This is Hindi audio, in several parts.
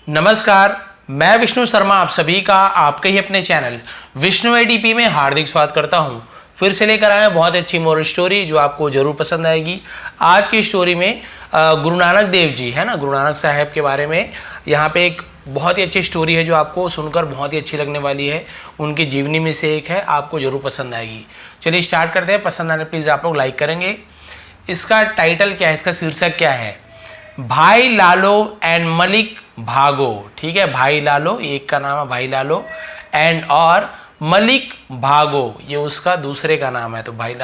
नमस्कार, मैं विष्णु शर्मा आप सभी का आपके ही अपने चैनल विष्णु एडीपी में हार्दिक स्वागत करता हूं। फिर से लेकर आए बहुत अच्छी मोरल स्टोरी जो आपको जरूर पसंद आएगी। आज की स्टोरी में गुरु नानक देव जी है ना, गुरु नानक साहब के बारे में यहाँ पे एक बहुत ही अच्छी स्टोरी है जो आपको सुनकर बहुत ही अच्छी लगने वाली है। उनकी जीवनी में से एक है, आपको जरूर पसंद आएगी। चलिए स्टार्ट करते हैं। पसंद आने प्लीज़ आप लोग लाइक करेंगे। इसका टाइटल क्या है, इसका शीर्षक क्या है? भाई लालो एंड मलिक भागो। ठीक है, भाई लालो, एक का नाम है भाई लालो एंड और मलिक भागो ये उसका दूसरे का नाम है। तो भाई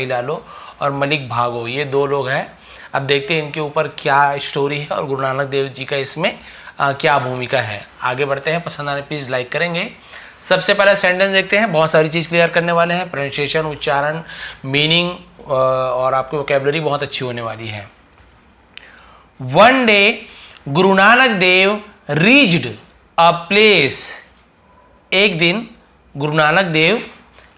लालो और मलिक भागो ये दो लोग हैं। अब देखते हैं इनके ऊपर क्या स्टोरी है और गुरु नानक देव जी का इसमें क्या भूमिका है। आगे बढ़ते हैं। पसंद आने प्लीज़ लाइक करेंगे। सबसे पहला सेंटेंस देखते हैं। बहुत सारी चीज़ क्लियर करने वाले हैं। प्रोनाउंसिएशन, उच्चारण, मीनिंग और आपकी वोकैबुलरी बहुत अच्छी होने वाली है। One day, Guru Nanak Dev reached a place. एक दिन गुरु नानक देव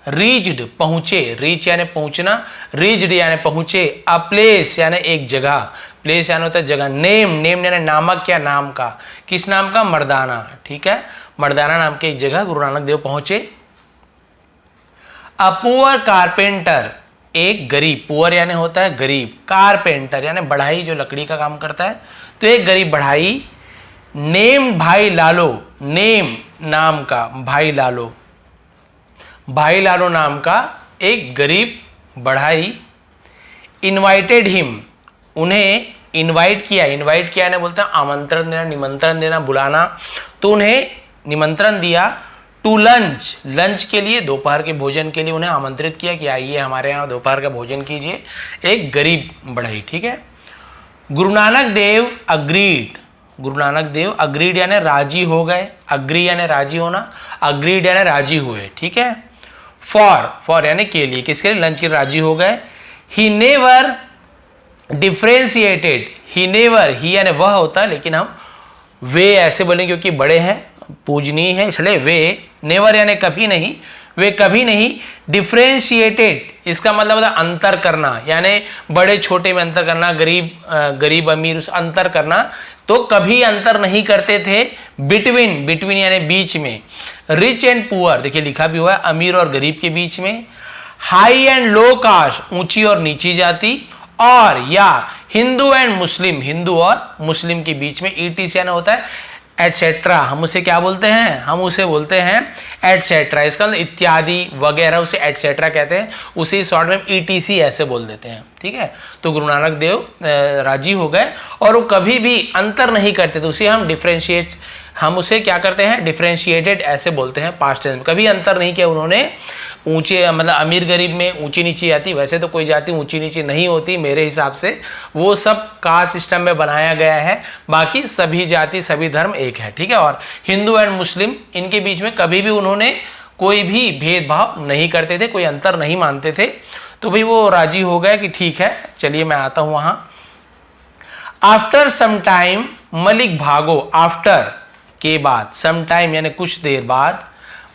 reached पहुंचे, reach यानी पहुंचना, reached यानी पहुंचे, a place यानी एक जगह, place यानी होता है जगह, name यानी नामक या नाम का, किस नाम का? मर्दाना। ठीक है, मर्दाना नाम की एक जगह गुरु नानक देव पहुंचे। A poor carpenter, एक गरीब, पुअर यानी होता है गरीब, कारपेंटर यानी बढ़ाई जो लकड़ी का काम करता है, तो एक गरीब बढ़ाई, नेम भाई लालो, नेम नाम का, भाई लालो नाम का एक गरीब बढ़ाई, इनवाइटेड हिम, उन्हें इनवाइट किया यानी बोलते हैं आमंत्रण देना, निमंत्रण देना, बुलाना, तो उन्हें निमंत्रण दिया टू लंच के लिए, दोपहर के भोजन के लिए उन्हें आमंत्रित किया कि आइए हमारे यहाँ दोपहर का भोजन कीजिए, एक गरीब बढ़ई। ठीक है, गुरु नानक देव अग्रीड यानी राजी हो गए, अग्री यानी राजी होना, अग्रीड यानी राजी हुए। ठीक है, फॉर यानी के लिए, किसके लिए? लंच के लिए राजी हो गए। ही नेवर डिफ्रेंशिएटेड, ही यानी वह होता है, लेकिन हम वे ऐसे बोलेंगे क्योंकि बड़े हैं, पूजनीय है, इसलिए वे, नेवर यानी कभी नहीं, वे कभी नहीं, डिफ्रेंशिएटेड इसका मतलब होता है अंतर करना, यानी बड़े छोटे में अंतर करना, गरीब अमीर उस अंतर करना, तो कभी अंतर नहीं करते थे बिटवीन यानी बीच में, रिच एंड पुअर, देखिए लिखा भी हुआ है, अमीर और गरीब के बीच में, हाई एंड लो कास्ट, ऊंची और नीची जाति, और या हिंदू एंड मुस्लिम, हिंदू और मुस्लिम के बीच में, ईटीसी यानी होता है एटसेट्रा। हम उसे क्या बोलते हैं? हम उसे बोलते हैं एटसेट्रा, इसका मतलब इत्यादि वगैरह, उसे एटसेट्रा कहते हैं, उसे शॉर्ट में ईटीसी ऐसे बोल देते हैं। ठीक है, तो गुरु नानक देव राजी हो गए और वो कभी भी अंतर नहीं करते थे, उसे हम उसे क्या करते हैं? डिफ्रेंशिएटेड ऐसे बोलते हैं, पास्ट टेंस में। कभी अंतर नहीं किया उन्होंने ऊंचे, मतलब अमीर गरीब में ऊंची नीची जाति, वैसे तो कोई जाति ऊंची नीची नहीं होती मेरे हिसाब से, वो सब कास्ट सिस्टम में बनाया गया है, बाकी सभी जाति सभी धर्म एक है। ठीक है, और हिंदू एंड मुस्लिम इनके बीच में कभी भी उन्होंने कोई भी भेदभाव नहीं करते थे, कोई अंतर नहीं मानते थे। तो भाई वो राजी हो गए कि ठीक है चलिए मैं आता हूं वहां। आफ्टर सम टाइम मलिक भागो, आफ्टर के बाद, सम टाइम यानी कुछ देर बाद,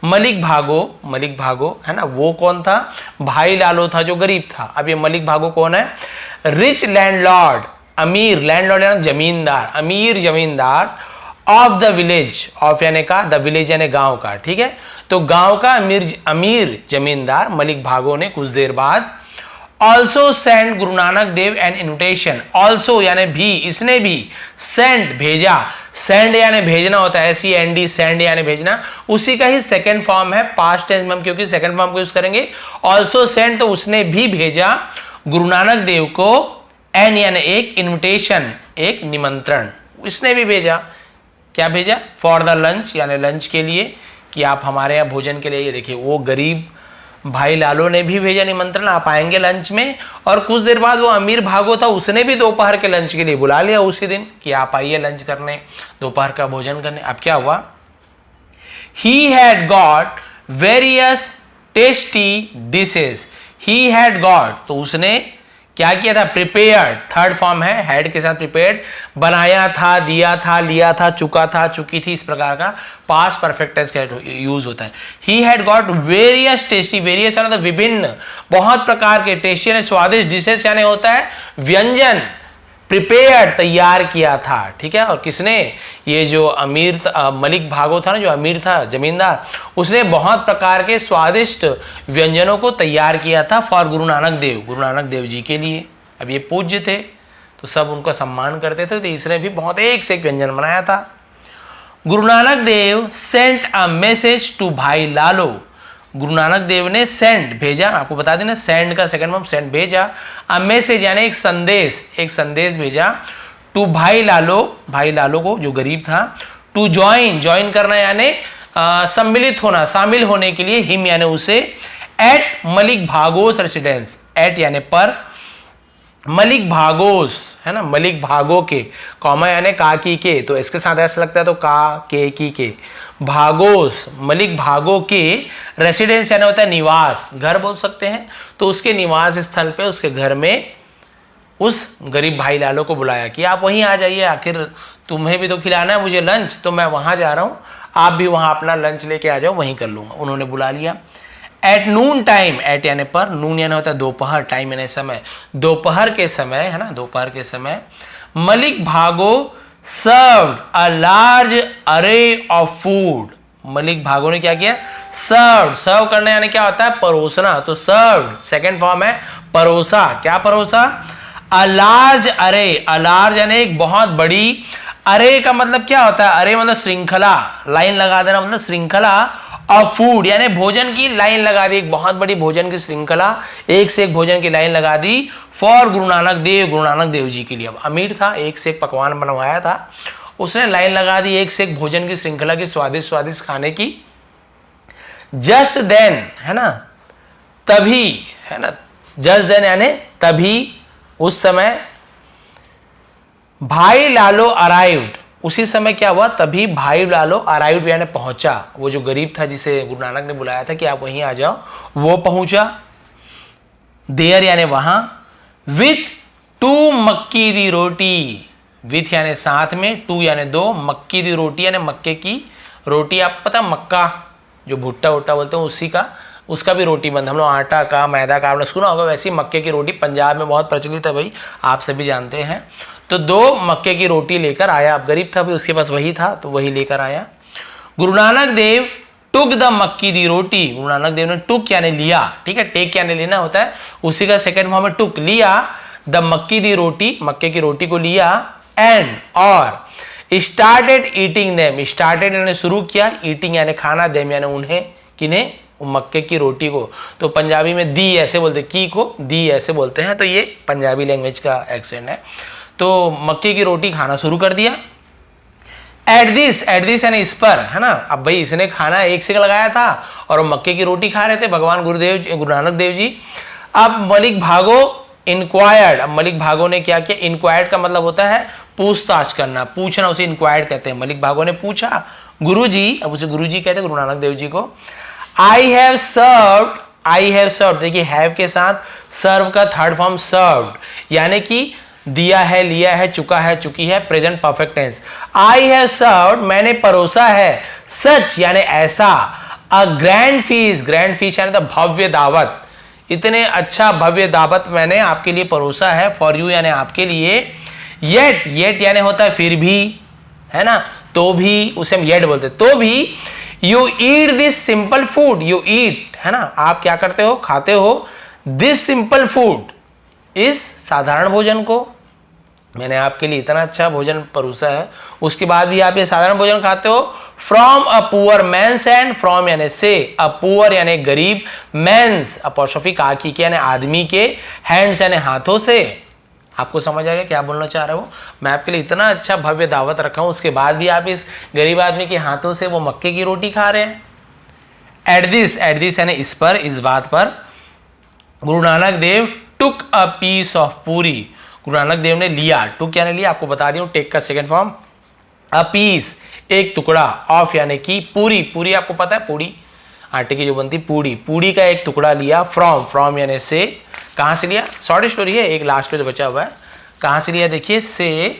मलिक भागो है ना, वो कौन था? भाई लालो था जो गरीब था। अब ये मलिक भागो कौन है? रिच लैंडलॉर्ड, अमीर, लैंडलॉर्ड यानी जमींदार, अमीर जमींदार, ऑफ द विलेज, ऑफ यानी का, द विलेज यानी गांव का। ठीक है, तो गांव का अमीर जमींदार मलिक भागो ने कुछ देर बाद also send Guru Nanak Dev an invitation, also यानी भी, इसने भी, सेंड भेजा, सेंड यानी भेजना होता है, SEND, सेंड यानी भेजना, उसी का ही सेकंड फॉर्म है पास्ट टेंस में, हम क्योंकि सेकंड फॉर्म को यूज करेंगे। ऑल्सो सेंड तो उसने भी भेजा गुरु नानक देव को, एन यानी एक, इन्विटेशन एक निमंत्रण, इसने भी भेजा। क्या भेजा? फॉर द लंच यानी लंच के लिए, कि आप हमारे यहाँ भोजन के लिए। ये देखिए वो गरीब भाई लालो ने भी भेजा निमंत्रण, आप आएंगे लंच में, और कुछ देर बाद वो अमीर भागो था, उसने भी दोपहर के लंच के लिए बुला लिया उसी दिन कि आप आइए लंच करने, दोपहर का भोजन करने। अब क्या हुआ? He had got various tasty dishes, he had got तो उसने क्या किया था? प्रिपेयर्ड, थर्ड फॉर्म है, हैड के साथ प्रिपेयर्ड, बनाया था, दिया था, लिया था, चुका था, चुकी थी, इस प्रकार का पास्ट परफेक्ट टेंस का यूज होता है। He had got various tasty, various यानी विभिन्न, बहुत प्रकार के, टेस्टी यानी स्वादिष्ट, डिशेस यानी होता है व्यंजन, प्रिपेयर तैयार किया था, ठीक है। और किसने, ये जो अमीर मलिक भागो था ना, जो अमीर था जमींदार, उसने बहुत प्रकार के स्वादिष्ट व्यंजनों को तैयार किया था फॉर गुरु नानक देव जी के लिए। अब ये पूज्य थे तो सब उनका सम्मान करते थे, तो इसने भी बहुत एक से एक व्यंजन बनाया था। Guru Nanak Dev sent a message to भाई लालो। गुरु नानक देव ने सेंड भेजा, आपको बता देना सेंड का सेकंड फॉर्म सेंड, भेजा। अ मैसेज यानी एक संदेश भेजा टू भाई लालो को जो गरीब था। टू ज्वाइन करना यानी सम्मिलित होना, शामिल होने के लिए, हिम यानी उसे, एट मलिक भागोस रेसिडेंस, एट यानी पर, मलिक भागोस है ना, मलिक भागो के, कॉमा यानी का की के, तो इसके साथ ऐसा लगता है तो का के की के, भागोस मलिक भागो के रेसिडेंस यानी होता है निवास, घर बोल सकते हैं। तो उसके निवास स्थल पे, उसके घर में उस गरीब भाई लालो को बुलाया कि आप वहीं आ जाइए, आखिर तुम्हें भी तो खिलाना है मुझे लंच, तो मैं वहां जा रहा हूँ, आप भी वहां अपना लंच लेके आ जाओ, वहीं कर लूंगा। उन्होंने बुला लिया। एट नून टाइम, एट यानी पर, नून यानी होता है दोपहर, टाइम यानी समय, दोपहर के समय है ना, दोपहर के समय मलिक भागो सर्व्ड अ लार्ज अरे ऑफ फूड। मलिक भागो ने क्या किया, सर्व करना यानी क्या होता है, परोसना, तो सर्व्ड सेकंड फॉर्म है परोसा। क्या परोसा, अ लार्ज अरे, अ लार्ज यानी एक बहुत बड़ी, अरे का मतलब क्या होता है, अरे मतलब श्रृंखला, लाइन लगा देना मतलब श्रृंखला, और फूड यानी भोजन की लाइन लगा दी, एक बहुत बड़ी भोजन की श्रृंखला, एक से एक भोजन की लाइन लगा दी फॉर गुरु नानक देव जी के लिए। अब अमीर था, एक से एक पकवान बनवाया था, उसने लाइन लगा दी एक से एक भोजन की श्रृंखला की, स्वादिष्ट खाने की। जस्ट देन है ना, तभी है ना, जस्ट देन यानी तभी, उस समय, भाई लालो अराइव्ड, उसी समय क्या हुआ, तभी भाई लालो अराइव्ड यानी पहुंचा। वो जो गरीब था जिसे गुरु नानक ने बुलाया था कि आप वहीं आ जाओ, वो पहुंचा। देयर यानी वहां, विथ 2 मक्की दी रोटी, विथ यानी साथ में, 2 यानी 2, मक्की दी रोटी यानी मक्के की रोटी। आप पता मक्का जो भुट्टा वुट्टा बोलते हैं उसी का, उसका भी रोटी बनता है। हम लोग आटा का, मैदा का आपने सुना होगा, वैसी मक्के की रोटी पंजाब में बहुत प्रचलित है भाई, आप सभी जानते हैं। तो 2 मक्के की रोटी लेकर आया, अब गरीब था भाई, उसके पास वही था तो वही लेकर आया। गुरु नानक देव टुक द मक्की दी रोटी, गुरु नानक देव ने टुक यानी लिया, ठीक है, टेक यानी लेना होता है, उसी का सेकंड फॉर्म है टुक, लिया, द मक्की दी रोटी, मक्के की रोटी को लिया, एंड और स्टार्टेड ईटिंग देम, स्टार्टेड यानी शुरू किया, ईटिंग यानी खाना, देम यानी उन्हें, किन्हें, मक्के की रोटी को। तो पंजाबी में दी ऐसे बोलते, की को दी ऐसे बोलते हैं, तो ये पंजाबी लैंग्वेज का एक्सेंट है। तो मक्के की रोटी खाना शुरू कर दिया। एट दिस यानी इस पर, है ना, अब भाई इसने खाना एक से लगाया था और वो मक्के की रोटी खा रहे थे भगवान गुरु नानक देव जी। अब मलिक भागो इंक्वायर्ड, अब मलिक भागो ने क्या किया, इंक्वायर्ड का मतलब होता है पूछताछ करना, पूछना, उसे इंक्वायर्ड कहते हैं। मलिक भागो ने पूछा गुरुजी, अब उसे गुरुजी कहते हैं गुरु नानक देव जी को। आई हैव सर्व्ड, देखिए हैव के साथ सर्व का थर्ड फॉर्म सर्व्ड, यानी कि दिया है, लिया है, चुका है, चुकी है, present perfect tense. I have served, मैंने परोसा है, सच यानी ऐसा, अ ग्रैंड फीस यानी तो भव्य दावत, इतने अच्छा भव्य दावत मैंने आपके लिए परोसा है, फॉर यू यानी आपके लिए। येट यानी होता है फिर भी, है ना, तो भी, उसे हम येट बोलते, तो भी। You eat this simple food, you eat है ना, आप क्या करते हो, खाते हो, दिस सिंपल फूड, इस साधारण भोजन को, मैंने आपके लिए इतना अच्छा भोजन परोसा है, उसके बाद भी आप ये साधारण भोजन खाते हो। From a poor men's hand, from यानी से, अ पुअर यानी गरीब, मैंस अपोस्ट्रोफी का की के यानी आदमी के, हैंड्स यानी हाथों से। आपको समझ आ गया क्या बोलना चाह रहे हो, मैं आपके लिए इतना अच्छा भव्य दावत रखा हूं, उसके बाद भी आप इस गरीब आदमी के हाथों से वो मक्के की रोटी खा रहे हैं। एट दिस यानी इस पर, इस बात पर, गुरु नानक देव टुक अ पीस ऑफ पूरी, गुरु नानक देव ने लिया, टुक यानी लिया, आपको बता दी हूं, टेक का सेकंड फॉर्म, अ पीस एक टुकड़ा, ऑफ यानी कि पूरी आपको पता है पूड़ी, आटे की जो बनती पूड़ी का एक टुकड़ा लिया। फ्रॉम यानी से, कहां से लिया, शॉर्ट स्टोरी है, एक लास्ट पे तो बचा हुआ है, कहां से लिया देखिए, से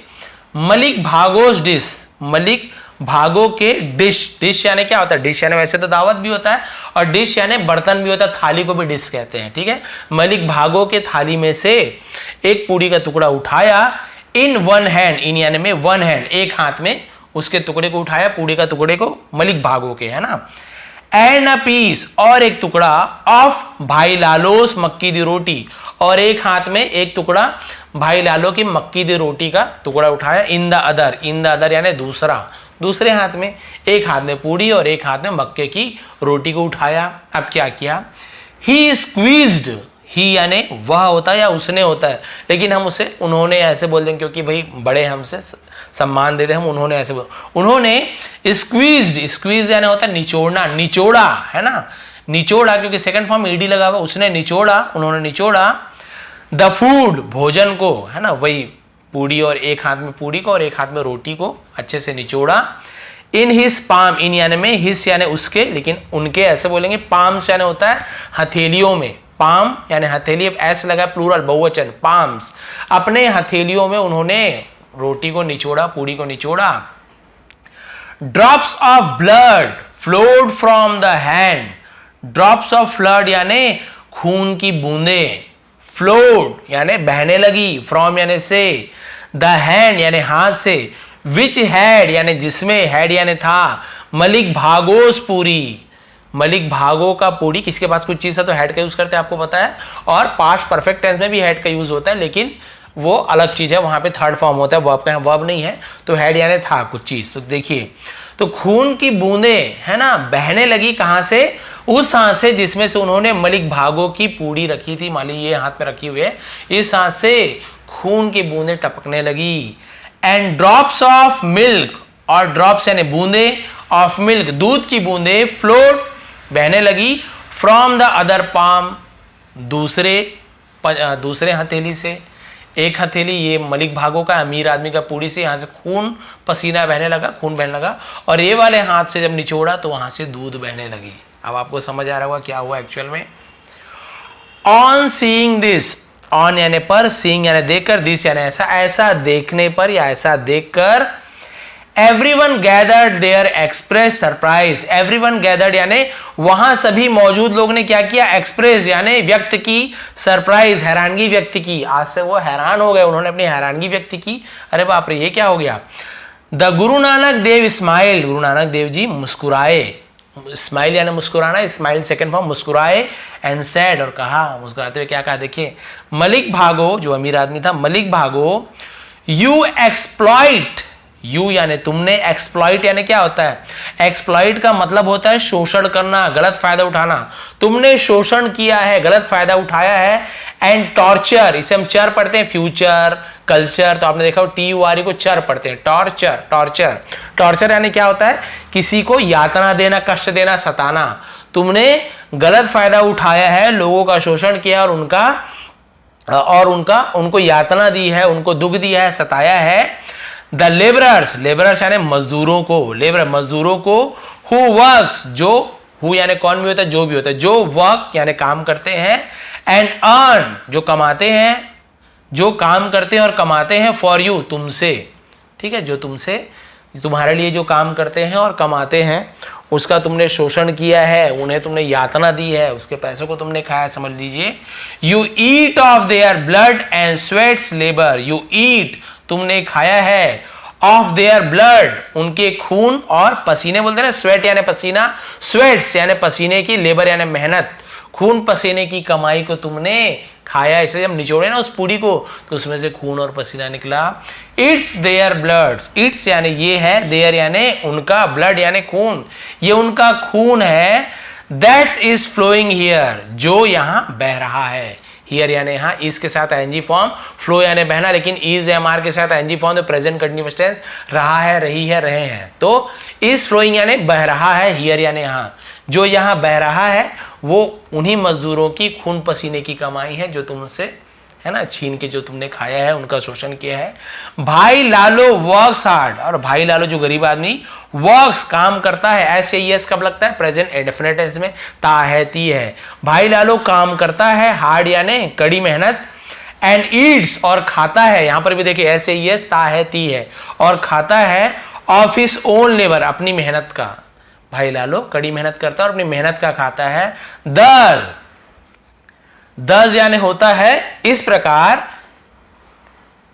मलिक भागोस डिश, मलिक भागो के डिश यानी क्या होता है, डिश यानी वैसे तो दावत भी होता है और डिश यानी बर्तन भी होता है, थाली को भी डिश कहते हैं, ठीक है। मलिक भागो के थाली में से एक पूड़ी का टुकड़ा उठाया, इन वन हैंड, इन यानी में वन हैंड, एक हाथ में उसके टुकड़े को उठाया, पूड़ी का टुकड़े को, मलिक भागो के, है ना, एंड अ पीस, और एक टुकड़ा, ऑफ भाई लालोस मक्की दी रोटी, और एक हाथ में एक टुकड़ा भाई लालो की मक्की दी रोटी का टुकड़ा उठाया, in the other, in the other यानी दूसरा, दूसरे हाथ में, एक हाथ में पूड़ी और एक हाथ में मक्के की रोटी को उठाया। अब क्या किया, ही स्क्वीज्ड, ही यानी वह होता है या उसने होता है, लेकिन हम उसे उन्होंने ऐसे बोल देंगे क्योंकि भाई बड़े हमसे सम्मान देते, हम उन्होंने ऐसे बोल, उन्होंने स्क्वीज्ड, स्क्वीज यानी होता है निचोड़ना, निचोड़ा, है ना, निचोड़ा, क्योंकि सेकंड फॉर्म ईडी लगा हुआ, उसने निचोड़ा, उन्होंने निचोड़ा, द फूड, भोजन को, है ना, वही पूड़ी और एक हाथ में पूड़ी को और एक हाथ में रोटी को अच्छे से निचोड़ा, इन हिज पाम, इन यानी में हिस यानी उसके, लेकिन उनके ऐसे बोलेंगे, पाम्स यानी होता है हथेलियों में, पाम यानी हथेली, ऐसे लगा प्लूरल बहुवचन, पाम्स, अपने हथेलियों में उन्होंने रोटी को निचोड़ा, पूड़ी को निचोड़ा, drops of blood flowed from the hand, drops of blood यानी खून की बूंदे, फ्लोड यानी बहने लगी, फ्रॉम यानी से, द हैंड यानी हाथ से, विच हैड यानी जिसमें, हैड यानी था, मलिक भागोस पूरी, मलिक भागो का पूरी, किसके पास कुछ चीज है तो हैड का यूज करते हैं, आपको पता है, और पास्ट परफेक्ट टेंस में भी हैड का यूज होता है, लेकिन वो अलग चीज है, वहां पे थर्ड फॉर्म होता है, वर्ब का, वर्ब नहीं है, तो हैड यानी था कुछ चीज। तो देखिए, तो खून की बूंदे, है ना, बहने लगी, कहां से, उस हाथ से जिसमें से उन्होंने मलिक भागो की पूड़ी रखी थी, मान ली ये हाथ में रखी हुई है, इस हाथ से खून की बूंदे टपकने लगी, एंड ड्रॉप्स ऑफ मिल्क, और ड्रॉप्स यानी बूंदे, ऑफ मिल्क दूध की बूंदे, फ्लोट बहने लगी, फ्रॉम द अदर पाम दूसरे हथेली से, एक हथेली ये मलिक भागो का अमीर आदमी का पूड़ी से, यहां से खून पसीना बहने लगा, खून बहने लगा, और ये वाले हाथ से जब निचोड़ा तो वहां से दूध बहने लगी। अब आपको समझ आ रहा होगा क्या हुआ एक्चुअल में। ऑन सीइंग दिस, ऑन यानी पर, सीइंग यानी देखकर, दिस यानी ऐसा, ऐसा देखने पर या ऐसा देखकर, everyone gathered there express surprise, everyone gathered यानी वहां सभी मौजूद लोग ने क्या किया, एक्सप्रेस यानी व्यक्त की, सरप्राइज हैरानगी व्यक्त की, आज से वो हैरान हो गए, उन्होंने अपनी हैरानगी व्यक्त की, अरे बाप रे ये क्या हो गया। द गुरु नानक देव स्माइल, गुरु नानक देव जी मुस्कुराए, स्माइल यानी मुस्कुराना, स्माइल सेकंड फॉर्म, मुस्कुराए, एंड सैड और कहा, मुस्कुराते हुए क्या कहा, देखिए, मलिक भागो जो अमीर आदमी था, मलिक भागो, यू एक्सप्लॉइट, यू यानी तुमने, एक्सप्लॉइट यानी क्या होता है, एक्सप्लॉइट का मतलब होता है शोषण करना, गलत फायदा उठाना, तुमने शोषण किया है, गलत फायदा उठाया है, एंड टॉर्चर, इसे हम चर पढ़ते हैं, फ्यूचर कल्चर, तो आपने देखा TURE को चर पढ़ते हैं, टॉर्चर, टॉर्चर, टॉर्चर यानी क्या होता है, किसी को यातना देना, कष्ट देना, सताना, तुमने गलत फायदा उठाया है, लोगों का शोषण किया और उनको यातना दी है, उनको दुख दिया है, सताया है। द लेबरर्स, लेबरर्स यानी मजदूरों को, लेबर मजदूरों को, हु वर्क्स जो, हु यानी कौन भी होता है, जो भी होता है, जो वर्क यानी काम करते हैं, एंड अर्न जो कमाते हैं, जो काम करते हैं और कमाते हैं, फॉर यू तुमसे, ठीक है, जो तुमसे, तुम्हारे लिए जो काम करते हैं और कमाते हैं, उसका तुमने शोषण किया है, उन्हें तुमने यातना दी है, उसके पैसों को तुमने खाया, समझ लीजिए। You eat of their blood and sweats labour, you eat तुमने खाया है, ऑफ देयर ब्लड उनके खून और पसीने, बोलते हैं स्वेट यानी पसीना, स्वेट्स यानी पसीने की, लेबर यानी मेहनत, खून पसीने की कमाई को तुमने खाया, इसलिए जब निचोड़े ना उस पूड़ी को तो उसमें से खून और पसीना निकला। इट्स देयर ब्लड्स, इट्स यानी ये है, देयर यानी उनका, ब्लड यानी खून, ये उनका खून है, दैट्स इज फ्लोइंग हियर जो यहां बह रहा है, हियर यानी यहां, इज के साथ ING फॉर्म, फ्लो यानी बहना, लेकिन इज MR के साथ ING फॉर्म, तो प्रेजेंट कंटिन्यूअस टेंस, रहा है, रही है, रहे हैं, तो इज फ्लोइंग यानी बह रहा है, हियर यानी यहां, जो यहां बह रहा है वो उन्हीं मजदूरों की खून पसीने की कमाई है जो तुमसे, है ना, छीन के जो तुमने खाया है, उनका शोषण किया है। भाई लालो वर्क्स हार्ड, और भाई लालो जो गरीब आदमी वर्क्स काम करता है, SAES कब लगता है, प्रेजेंट इंडेफिनिट टेंस में, ता है ती है, भाई लालो काम करता है, हार्ड यानी कड़ी मेहनत, एंड ईट्स और खाता है, यहां पर भी देखिए SAES ता है ती है, और खाता है, ऑफ हिज ओन लेबर अपनी मेहनत का, भाई लालो कड़ी मेहनत करता है और अपनी मेहनत का खाता है। दस यानी होता है इस प्रकार,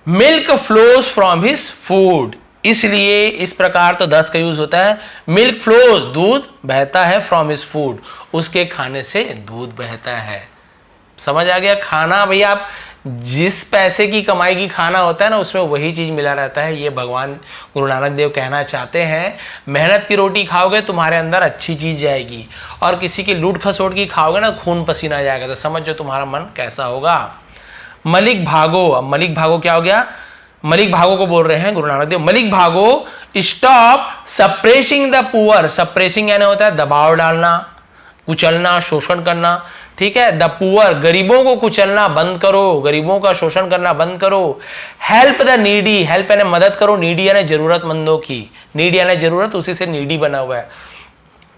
milk flows from his food, इसलिए इस प्रकार तो 10 का यूज होता है। मिल्क फ्लोज, दूध बहता है, फ्रॉम हिज फूड, उसके खाने से दूध बहता है। समझ आ गया? खाना भैया आप जिस पैसे की कमाई की खाना होता है ना, उसमें वही चीज मिला रहता है। ये भगवान गुरु नानक देव कहना चाहते हैं। मेहनत की रोटी खाओगे तुम्हारे अंदर अच्छी चीज जाएगी, और किसी की लूट खसोट की खाओगे ना, खून पसीना जाएगा। तो समझो तुम्हारा मन कैसा होगा। मलिक भागो, अब मलिक भागो क्या हो गया? मलिक भागो को बोल रहे हैं गुरु नानक देव, मलिक भागो stop suppressing the poor. Suppressing यानी होता है दबाव डालना, कुचलना, शोषण करना, ठीक है। द पुअर, गरीबों को कुचलना बंद करो, गरीबों का शोषण करना बंद करो। हेल्प द नीडी, हेल्प यानी मदद करो, नीडी यानी जरूरतमंदों की, नीडी यानी जरूरत, उसी से नीडी बना हुआ है।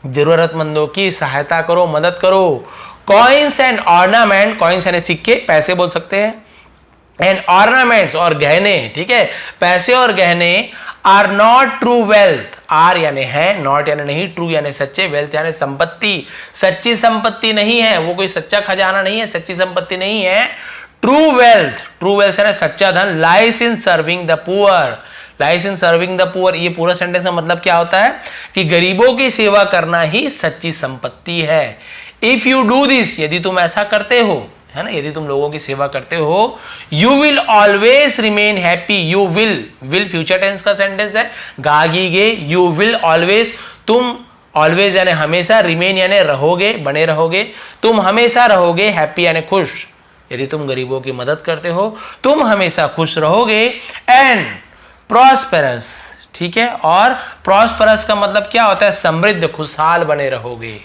जरूरतमंदों की सहायता करो, मदद करो। कॉइन्स एंड ऑर्नामेंट, कॉइन्स यानी सिक्के, पैसे बोल सकते हैं, एंड ऑर्नामेंट्स और गहने, ठीक है। पैसे और गहने are not true wealth, are यानी है, नॉट यानी नहीं, ट्रू यानी सच्चे, वेल्थ यानी संपत्ति, सच्ची संपत्ति नहीं है, वो कोई सच्चा खजाना नहीं है, सच्ची संपत्ति नहीं है। ट्रू वेल्थ, ट्रू वेल्थ यानी सच्चा धन, lies in serving the poor, lies in serving the poor. ये पूरा सेंटेंस का मतलब क्या होता है कि गरीबों की सेवा करना ही सच्ची संपत्ति है। इफ यू डू दिस, यदि तुम ऐसा करते हो, है ना, यदि तुम लोगों की सेवा करते हो, you will always remain happy. You will future tense का सेंटेंस है, गागीगे, यू विल ऑलवेज, तुम, ऑलवेज यानी हमेशा, रिमेन यानी रहोगे, बने रहोगे, तुम हमेशा रहोगे, हैप्पी यानी खुश। यदि तुम गरीबों की मदद करते हो तुम हमेशा खुश रहोगे। एंड प्रॉस्पेरस, ठीक है, और प्रॉस्पेरस का मतलब क्या होता है? समृद्ध, खुशहाल बने रहोगे।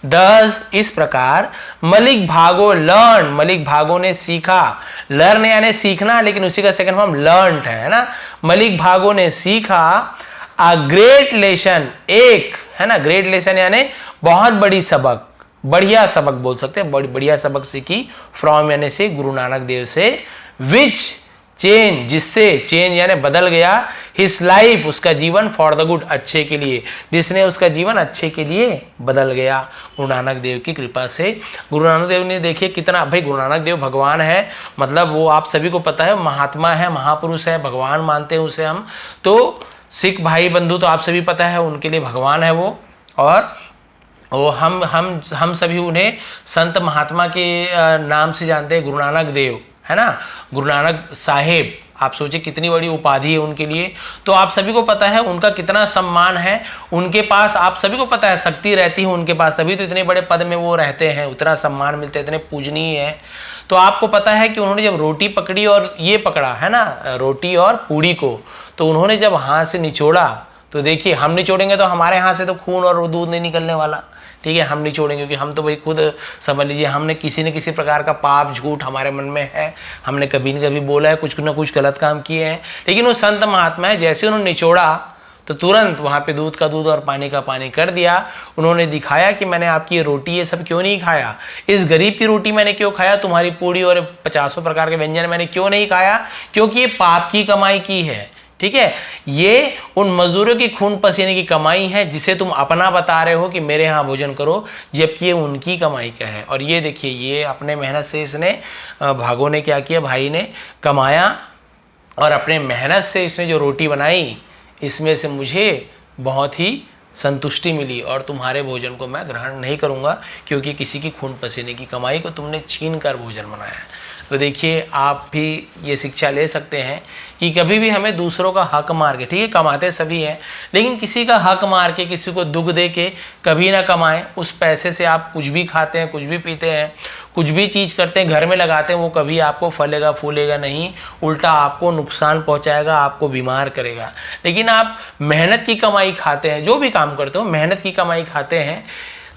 दस, इस प्रकार मलिक भागो लर्न, मलिक भागो ने सीखा, लर्न यानी सीखना, लेकिन उसी का सेकंड फॉर्म लर्नड है ना। मलिक भागो ने सीखा अ ग्रेट लेसन, एक, है ना, ग्रेट लेसन यानी बहुत बड़ी सबक, बढ़िया सबक बोल सकते हैं, बढ़िया सबक सीखी, फ्रॉम यानी से, गुरु नानक देव से, विच चेंज, जिससे, चेंज यानी बदल गया, हिज लाइफ, उसका जीवन, फॉर द गुड, अच्छे के लिए, जिसने उसका जीवन अच्छे के लिए बदल गया गुरु नानक देव की कृपा से। गुरु नानक देव ने देखिए कितना, भाई गुरु नानक देव भगवान है, मतलब वो आप सभी को पता है, महात्मा है, महापुरुष है, भगवान मानते हैं उसे हम। तो सिख भाई बंधु तो आप सभी पता है उनके लिए भगवान है वो, और वो हम सभी उन्हें संत महात्मा के नाम से जानते हैं, गुरु नानक देव, है ना, गुरु नानक साहेब। आप सोचिए कितनी बड़ी उपाधि है उनके लिए। तो आप सभी को पता है उनका कितना सम्मान है उनके पास, आप सभी को पता है शक्ति रहती है उनके पास, तभी तो इतने बड़े पद में वो रहते हैं, उतना सम्मान मिलते हैं, इतने पूजनीय है। तो आपको पता है कि उन्होंने जब रोटी पकड़ी और ये पकड़ा, है ना, रोटी और पूड़ी को, तो उन्होंने जब हाथ से निचोड़ा, तो देखिए हम निचोड़ेंगे तो हमारे हाथ से तो खून और दूध नहीं निकलने वाला, ठीक है, हम नहीं छोड़ेंगे, क्योंकि हम तो भाई खुद समझ लीजिए हमने किसी न किसी प्रकार का पाप झूठ हमारे मन में है, हमने कभी न कभी बोला है, कुछ न कुछ गलत काम किए हैं। लेकिन वो संत महात्मा है, जैसे उन्होंने निचोड़ा तो तुरंत वहाँ पे दूध का दूध और पानी का पानी कर दिया। उन्होंने दिखाया कि मैंने आपकी ये रोटी ये सब क्यों नहीं खाया, इस गरीब की रोटी मैंने क्यों खाया, तुम्हारी पूड़ी और 50 प्रकार के व्यंजन मैंने क्यों नहीं खाया, क्योंकि ये पाप की कमाई की है, ठीक है, ये उन मजदूरों की खून पसीने की कमाई है, जिसे तुम अपना बता रहे हो कि मेरे यहाँ भोजन करो, जबकि ये उनकी कमाई का है। और ये देखिए, ये अपने मेहनत से इसने, भागो ने क्या किया, भाई ने कमाया और अपने मेहनत से इसने जो रोटी बनाई, इसमें से मुझे बहुत ही संतुष्टि मिली, और तुम्हारे भोजन को मैं ग्रहण नहीं करूँगा, क्योंकि किसी की खून पसीने की कमाई को तुमने छीन कर भोजन बनाया है। तो देखिए, आप भी ये शिक्षा ले सकते हैं कि कभी भी हमें दूसरों का हक मार के, ठीक है, कमाते सभी हैं, लेकिन किसी का हक मार के, किसी को दुख दे के कभी ना कमाएं। उस पैसे से आप कुछ भी खाते हैं, कुछ भी पीते हैं, कुछ भी चीज़ करते हैं, घर में लगाते हैं, वो कभी आपको फलेगा फूलेगा नहीं, उल्टा आपको नुकसान पहुंचाएगा, आपको बीमार करेगा। लेकिन आप मेहनत की कमाई खाते हैं, जो भी काम करते हो मेहनत की कमाई खाते हैं,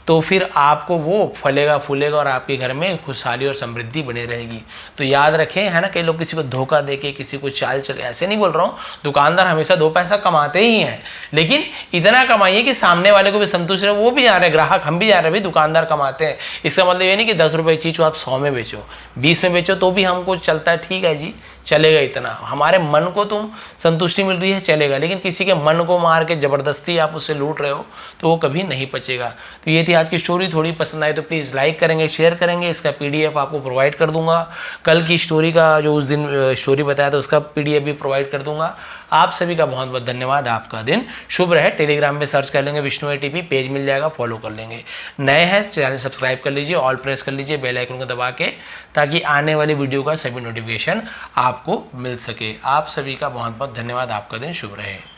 तो फिर आपको वो फलेगा फूलेगा और आपके घर में खुशहाली और समृद्धि बनी रहेगी। तो याद रखें, है ना, कई लोग किसी को धोखा देके, किसी को चाल चले, ऐसे नहीं बोल रहा हूँ, दुकानदार हमेशा 2 पैसा कमाते ही हैं, लेकिन इतना कमाइए कि सामने वाले को भी संतुष्ट रहे, वो भी जा रहे हैं, ग्राहक हम भी जा रहे हैं, भाई दुकानदार कमाते हैं। इसका मतलब ये नहीं कि 10 रुपये की चीज़ को आप 100 में बेचो, 20 में बेचो तो भी हमको चलता है, ठीक है जी, चलेगा इतना, हमारे मन को तुम संतुष्टि मिल रही है चलेगा, लेकिन किसी के मन को मार के ज़बरदस्ती आप उससे लूट रहे हो तो वो कभी नहीं पचेगा। तो ये थी आज की स्टोरी, थोड़ी पसंद आई तो प्लीज़ लाइक करेंगे, शेयर करेंगे, इसका PDF आपको प्रोवाइड कर दूंगा। कल की स्टोरी का जो उस दिन स्टोरी बताया था उसका PDF भी प्रोवाइड कर दूंगा। आप सभी का बहुत बहुत धन्यवाद, आपका दिन शुभ रहे। टेलीग्राम में सर्च कर लेंगे विष्णु ATP, पेज मिल जाएगा, फॉलो कर लेंगे। नए हैं चैनल सब्सक्राइब कर लीजिए, ऑल प्रेस कर लीजिए बेल आइकन को दबा के, ताकि आने वाली वीडियो का सभी नोटिफिकेशन आपको मिल सके। आप सभी का बहुत बहुत धन्यवाद, आपका दिन शुभ रहे।